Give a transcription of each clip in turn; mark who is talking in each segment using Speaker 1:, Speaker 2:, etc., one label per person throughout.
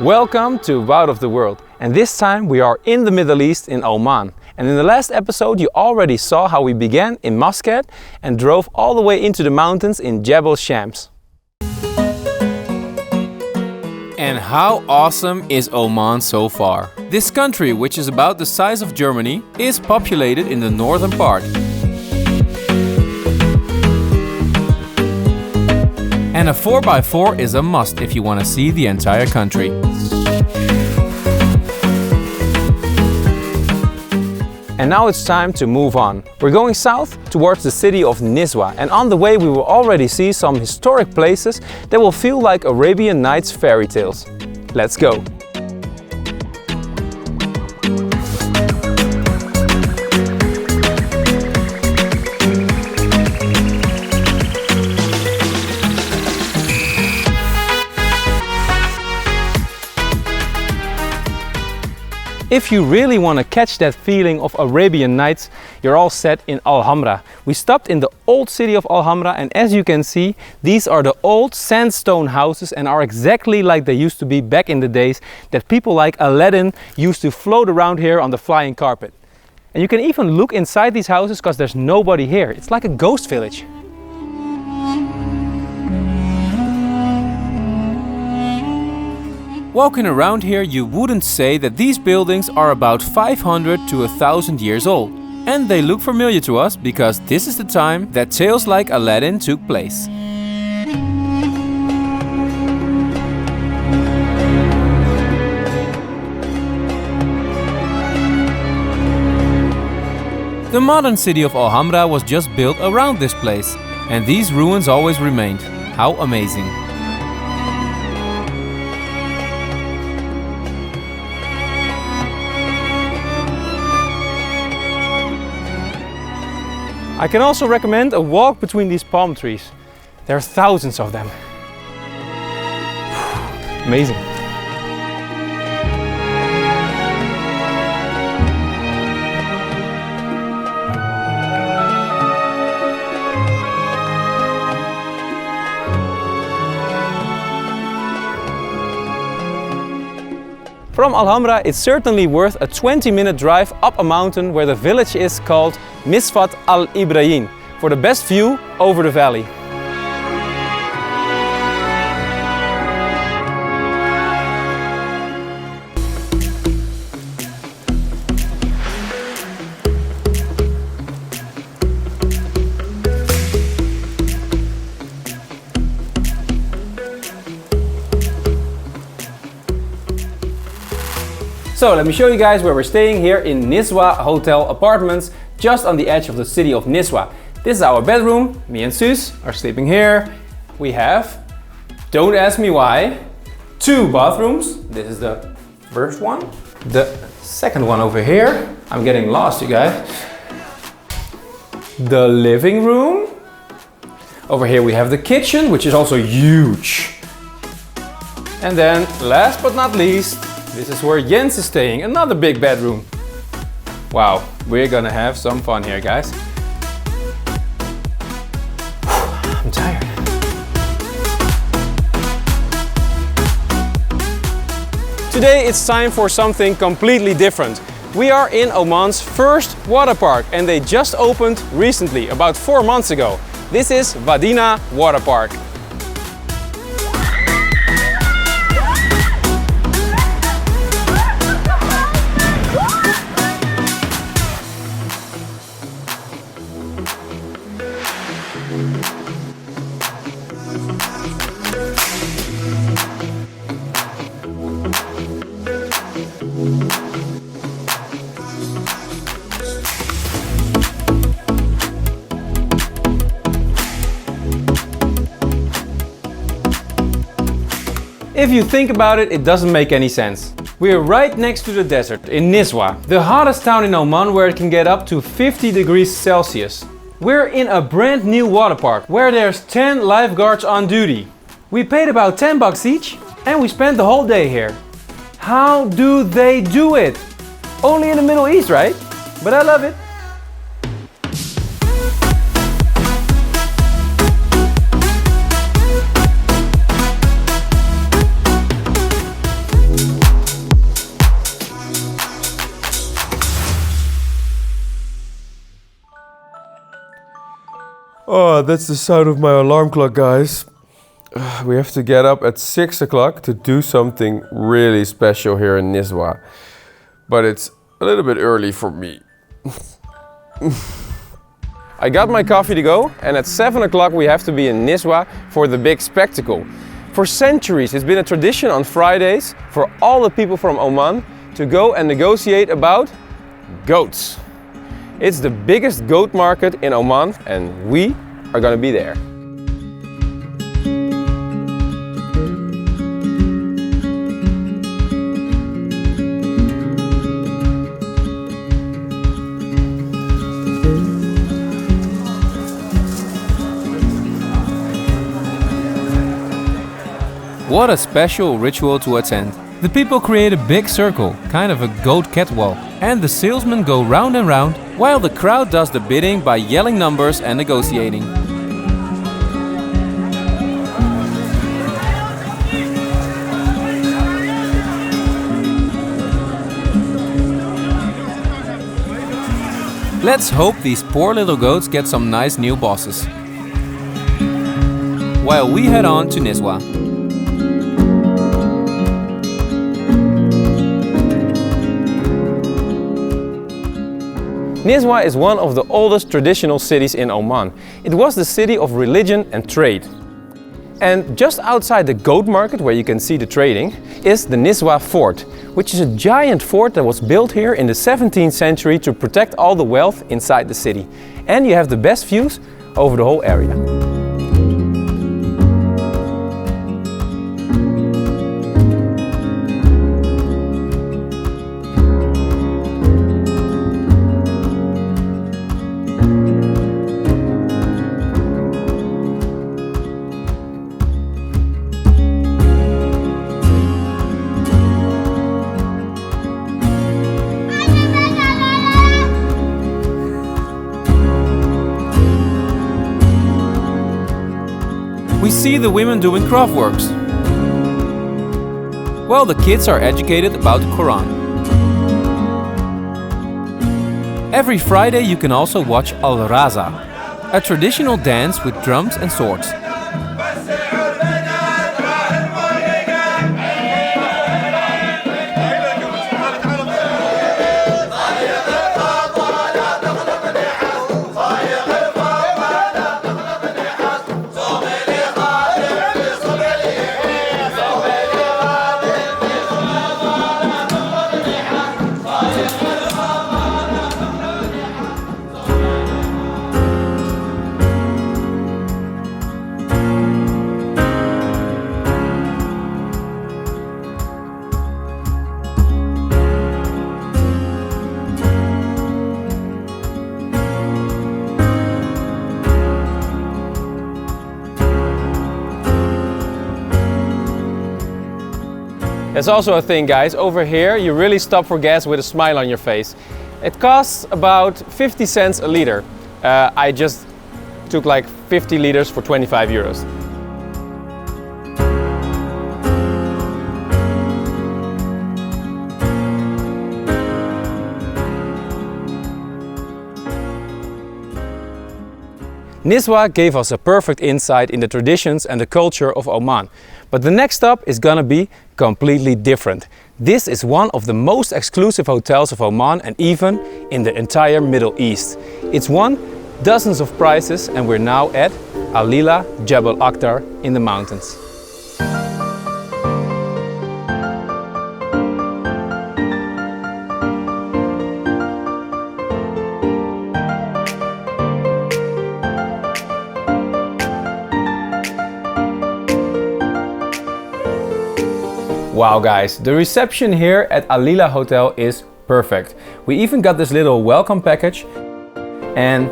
Speaker 1: Welcome to Out of the World, and this time we are in the Middle East in Oman. And in the last episode you already saw how we began in Muscat and drove all the way into the mountains in Jebel Shams. And how awesome is Oman so far? This country, which is about the size of Germany, is populated in the northern part. And a 4x4 is a must if you want to see the entire country. And now it's time to move on. We're going south towards the city of Nizwa, and on the way we will already see some historic places that will feel like Arabian Nights fairy tales. Let's go! If you really want to catch that feeling of Arabian Nights, you're all set in Hamra. We stopped in the old city of Hamra, and as you can see, these are the old sandstone houses and are exactly like they used to be back in the days that people like Aladdin used to float around here on the flying carpet. And you can even look inside these houses because there's nobody here. It's like a ghost village. Walking around here, you wouldn't say that these buildings are about 500 to 1000 years old. And they look familiar to us because this is the time that tales like Aladdin took place. The modern city of Hamra was just built around this place, and these ruins always remained. How amazing! I can also recommend a walk between these palm trees. There are thousands of them. Amazing. From Hamra, it's certainly worth a 20-minute drive up a mountain where the village is called Misfat al-Ibrahim for the best view over the valley. So let me show you guys where we're staying here in Nizwa Hotel Apartments, just on the edge of the city of Nizwa. This is our bedroom. Me and Sus are sleeping here. We have, don't ask me why, 2 bathrooms. This is the first one. The second one over here. I'm getting lost, you guys. The living room. Over here we have the kitchen, which is also huge. And then, last but not least, this is where Jens is staying, another big bedroom. Wow, we're gonna have some fun here, guys. I'm tired. Today it's time for something completely different. We are in Oman's first water park, and they just opened recently, about 4 months ago. This is Wadina Water Park. If you think about it, it doesn't make any sense. We are right next to the desert in Nizwa, the hottest town in Oman, where it can get up to 50 degrees Celsius. We're in a brand new water park where there's 10 lifeguards on duty. We paid about 10 bucks each and we spent the whole day here. How do they do it? Only in the Middle East, right? But I love it.
Speaker 2: That's the sound of my alarm clock, guys. We have to get up at 6 o'clock to do something really special here in Nizwa. But it's a little bit early for me. I got my coffee to go, and at 7 o'clock we have to be in Nizwa for the big spectacle. For centuries it's been a tradition on Fridays for all the people from Oman to go and negotiate about goats. It's the biggest goat market in Oman and we are gonna be there.
Speaker 1: What a special ritual to attend. The people create a big circle, kind of a goat catwalk, and the salesmen go round and round, while the crowd does the bidding by yelling numbers and negotiating. Let's hope these poor little goats get some nice new bosses. While we head on to Nizwa.
Speaker 2: Nizwa is one of the oldest traditional cities in Oman. It was the city of religion and trade. And just outside the goat market, where you can see the trading, is the Nizwa Fort, which is a giant fort that was built here in the 17th century to protect all the wealth inside the city. And you have the best views over the whole area.
Speaker 1: We see the women doing craft works, while the kids are educated about the Quran. Every Friday you can also watch Al-Raza, a traditional dance with drums and swords.
Speaker 2: There's also a thing, guys, over here you really stop for gas with a smile on your face. It costs about 50 cents a liter. I just took like 50 liters for 25 euros. Nizwa gave us a perfect insight in the traditions and the culture of Oman. But the next stop is gonna be completely different. This is one of the most exclusive hotels of Oman and even in the entire Middle East. It's won dozens of prizes and we're now at Alila Jebel Akhtar in the mountains. Wow guys, the reception here at Alila Hotel is perfect. We even got this little welcome package and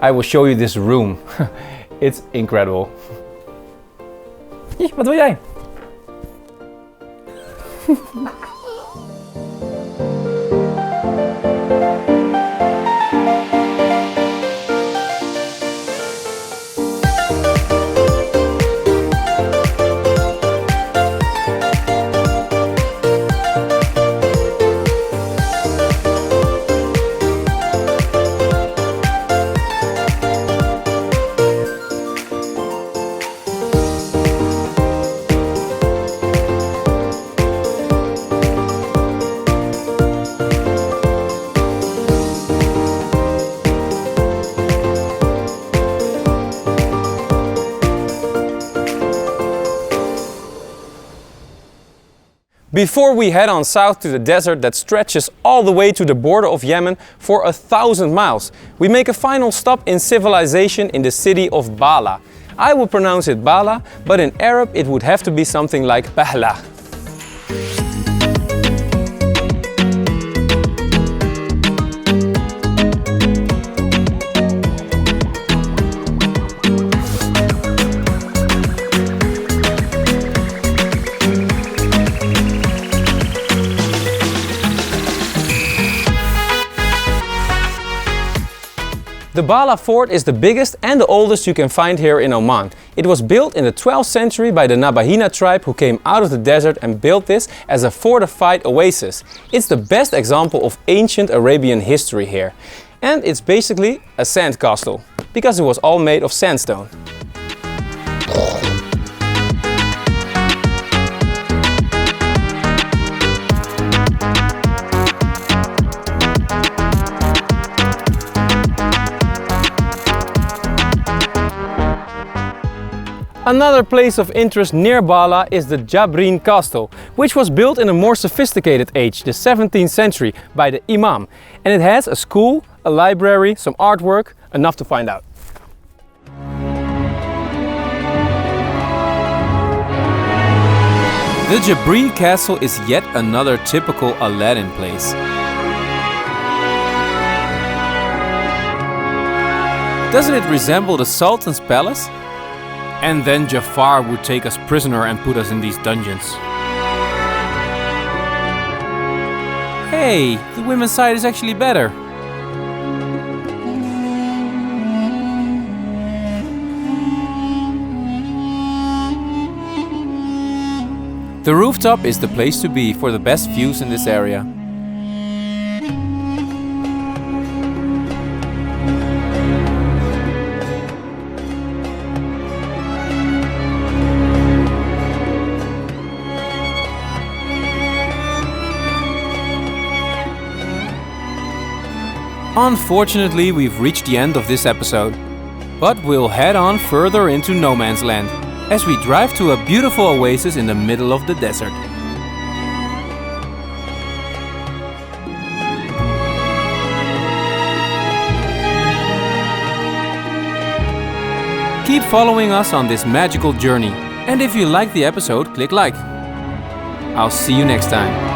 Speaker 2: I will show you this room. It's incredible. Wat wil jij? Before we head on south to the desert that stretches all the way to the border of Yemen for 1,000 miles, we make a final stop in civilization in the city of Bahla. I would pronounce it Bahla, but in Arab it would have to be something like Bahla. The Bahla Fort is the biggest and the oldest you can find here in Oman. It was built in the 12th century by the Nabahina tribe who came out of the desert and built this as a fortified oasis. It's the best example of ancient Arabian history here. And it's basically a sand castle, because it was all made of sandstone. Another place of interest near Bahla is the Jabreen Castle, which was built in a more sophisticated age, the 17th century, by the Imam. And it has a school, a library, some artwork, enough to find out.
Speaker 1: The Jabreen Castle is yet another typical Aladdin place. Doesn't it resemble the Sultan's palace? And then Jafar would take us prisoner and put us in these dungeons. Hey, the women's side is actually better. The rooftop is the place to be for the best views in this area. Unfortunately, we've reached the end of this episode, but we'll head on further into no man's land as we drive to a beautiful oasis in the middle of the desert. Keep following us on this magical journey, and if you liked the episode, click like. I'll see you next time.